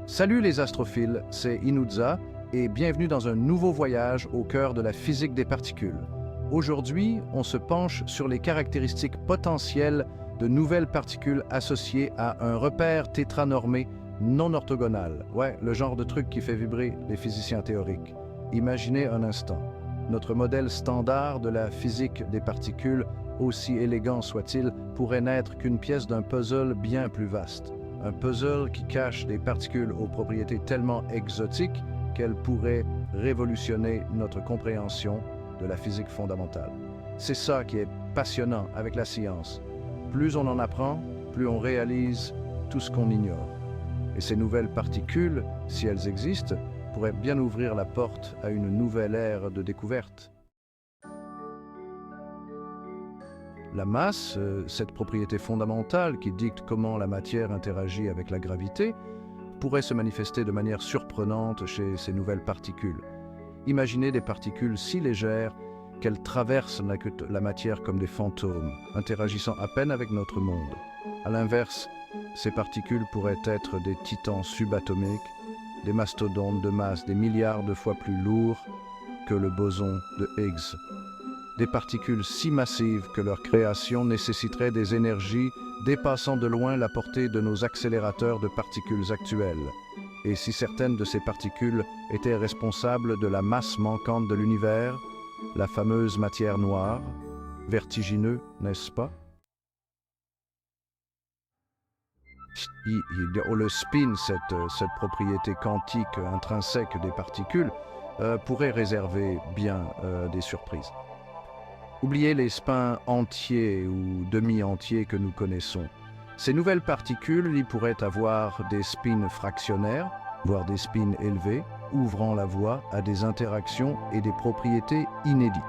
Salut les astrophiles, c'est Inuzza et bienvenue dans un nouveau voyage au cœur de la physique des particules. Aujourd'hui, on se penche sur les caractéristiques potentielles de nouvelles particules associées à un repère tétranormé non orthogonal. Ouais, le genre de truc qui fait vibrer les physiciens théoriques. Imaginez un instant. Notre modèle standard de la physique des particules, aussi élégant soit-il, pourrait n'être qu'une pièce d'un puzzle bien plus vaste. Un puzzle qui cache des particules aux propriétés tellement exotiques qu'elles pourraient révolutionner notre compréhension de la physique fondamentale. C'est ça qui est passionnant avec la science. Plus on en apprend, plus on réalise tout ce qu'on ignore. Et ces nouvelles particules, si elles existent, pourraient bien ouvrir la porte à une nouvelle ère de découverte. La masse, cette propriété fondamentale qui dicte comment la matière interagit avec la gravité, pourrait se manifester de manière surprenante chez ces nouvelles particules. Imaginez des particules si légères qu'elles traversent la matière comme des fantômes, interagissant à peine avec notre monde. À l'inverse, ces particules pourraient être des titans subatomiques, des mastodontes de masse des milliards de fois plus lourds que le boson de Higgs. Des particules si massives que leur création nécessiterait des énergies dépassant de loin la portée de nos accélérateurs de particules actuels. Et si certaines de ces particules étaient responsables de la masse manquante de l'univers, la fameuse matière noire, vertigineux, n'est-ce pas? Le spin, cette propriété quantique intrinsèque des particules, pourrait réserver bien des surprises. Oubliez les spins entiers ou demi-entiers que nous connaissons. Ces nouvelles particules y pourraient avoir des spins fractionnaires, voire des spins élevés, ouvrant la voie à des interactions et des propriétés inédites.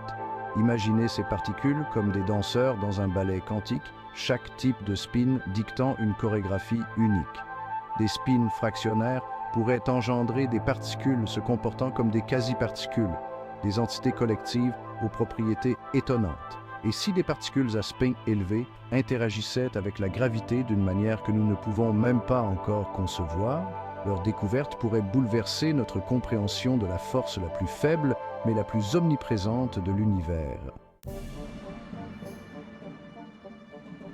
Imaginez ces particules comme des danseurs dans un ballet quantique, chaque type de spin dictant une chorégraphie unique. Des spins fractionnaires pourraient engendrer des particules se comportant comme des quasi-particules, des entités collectives aux propriétés étonnantes. Et si des particules à spin élevés interagissaient avec la gravité d'une manière que nous ne pouvons même pas encore concevoir, leur découverte pourrait bouleverser notre compréhension de la force la plus faible, mais la plus omniprésente de l'univers.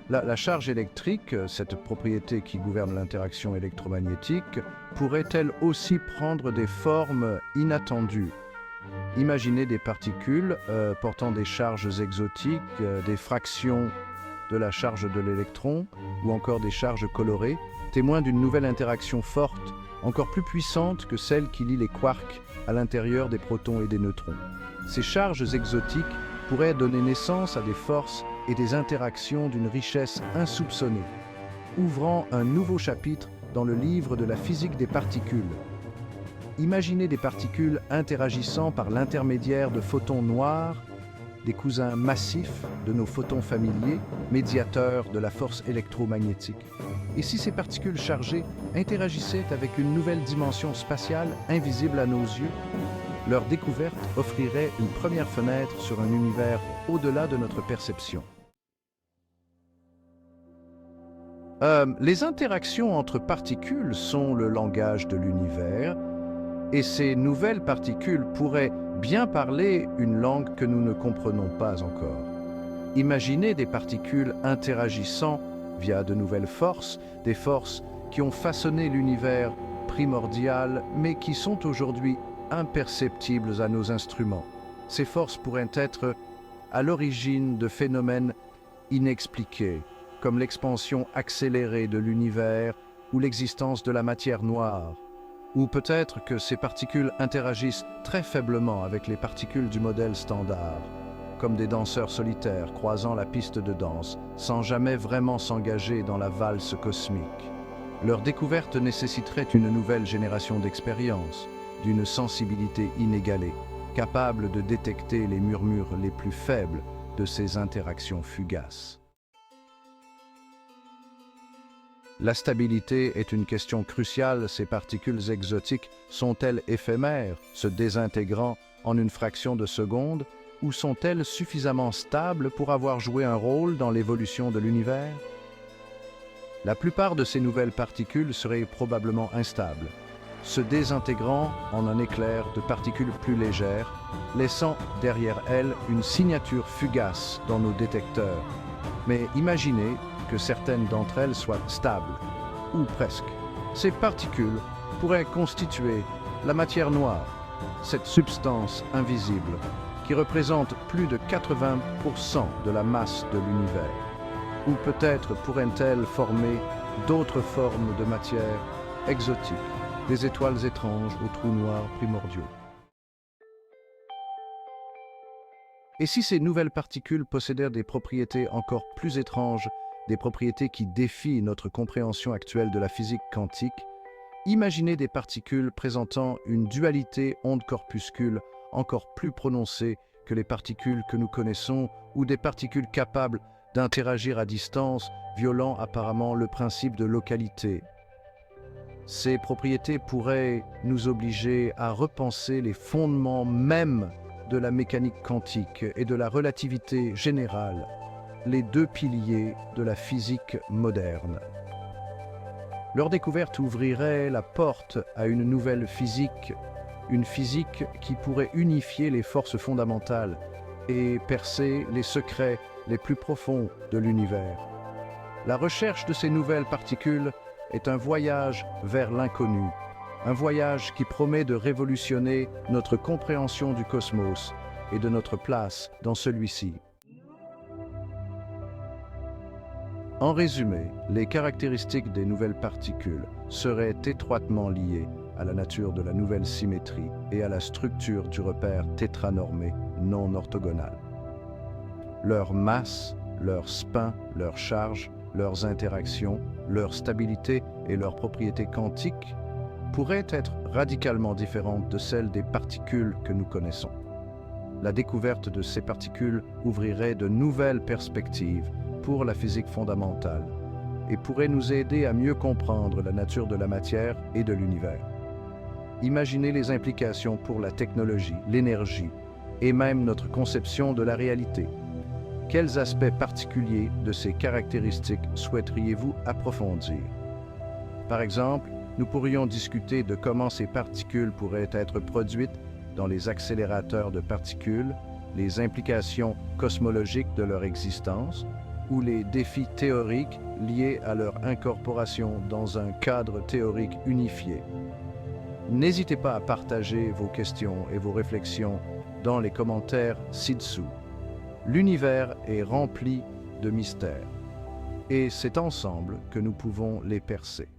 La charge électrique, cette propriété qui gouverne l'interaction électromagnétique, pourrait elle aussi prendre des formes inattendues. Imaginez des particules portant des charges exotiques, des fractions de la charge de l'électron ou encore des charges colorées, témoins d'une nouvelle interaction forte, encore plus puissante que celle qui lie les quarks à l'intérieur des protons et des neutrons. Ces charges exotiques pourraient donner naissance à des forces et des interactions d'une richesse insoupçonnée, ouvrant un nouveau chapitre dans le livre de la physique des particules. Imaginez des particules interagissant par l'intermédiaire de photons noirs, des cousins massifs de nos photons familiers, médiateurs de la force électromagnétique. Et si ces particules chargées interagissaient avec une nouvelle dimension spatiale invisible à nos yeux, leur découverte offrirait une première fenêtre sur un univers au-delà de notre perception. Les interactions entre particules sont le langage de l'univers, et ces nouvelles particules pourraient bien parler une langue que nous ne comprenons pas encore. Imaginez des particules interagissant via de nouvelles forces, des forces qui ont façonné l'univers primordial, mais qui sont aujourd'hui imperceptibles à nos instruments. Ces forces pourraient être à l'origine de phénomènes inexpliqués, comme l'expansion accélérée de l'univers ou l'existence de la matière noire. Ou peut-être que ces particules interagissent très faiblement avec les particules du modèle standard, comme des danseurs solitaires croisant la piste de danse, sans jamais vraiment s'engager dans la valse cosmique. Leur découverte nécessiterait une nouvelle génération d'expériences, d'une sensibilité inégalée, capable de détecter les murmures les plus faibles de ces interactions fugaces. La stabilité est une question cruciale. Ces particules exotiques sont-elles éphémères, se désintégrant en une fraction de seconde, ou sont-elles suffisamment stables pour avoir joué un rôle dans l'évolution de l'univers? La plupart de ces nouvelles particules seraient probablement instables, se désintégrant en un éclair de particules plus légères, laissant derrière elles une signature fugace dans nos détecteurs. Mais imaginez que certaines d'entre elles soient stables, ou presque. Ces particules pourraient constituer la matière noire, cette substance invisible qui représente plus de 80% de la masse de l'univers. Ou peut-être pourraient-elles former d'autres formes de matière exotiques, des étoiles étranges aux trous noirs primordiaux. Et si ces nouvelles particules possédèrent des propriétés encore plus étranges, des propriétés qui défient notre compréhension actuelle de la physique quantique, imaginez des particules présentant une dualité onde-corpuscule encore plus prononcée que les particules que nous connaissons ou des particules capables d'interagir à distance, violant apparemment le principe de localité. Ces propriétés pourraient nous obliger à repenser les fondements mêmes de la mécanique quantique et de la relativité générale, les deux piliers de la physique moderne. Leur découverte ouvrirait la porte à une nouvelle physique, une physique qui pourrait unifier les forces fondamentales et percer les secrets les plus profonds de l'univers. La recherche de ces nouvelles particules est un voyage vers l'inconnu, un voyage qui promet de révolutionner notre compréhension du cosmos et de notre place dans celui-ci. En résumé, les caractéristiques des nouvelles particules seraient étroitement liées à la nature de la nouvelle symétrie et à la structure du repère tétranormé non orthogonal. Leur masse, leur spin, leur charge, leurs interactions, leur stabilité et leurs propriétés quantiques pourraient être radicalement différentes de celles des particules que nous connaissons. La découverte de ces particules ouvrirait de nouvelles perspectives pour la physique fondamentale et pourrait nous aider à mieux comprendre la nature de la matière et de l'univers. Imaginez les implications pour la technologie, l'énergie et même notre conception de la réalité. Quels aspects particuliers de ces caractéristiques souhaiteriez-vous approfondir? Par exemple, nous pourrions discuter de comment ces particules pourraient être produites dans les accélérateurs de particules, les implications cosmologiques de leur existence ou les défis théoriques liés à leur incorporation dans un cadre théorique unifié. N'hésitez pas à partager vos questions et vos réflexions dans les commentaires ci-dessous. L'univers est rempli de mystères, et c'est ensemble que nous pouvons les percer.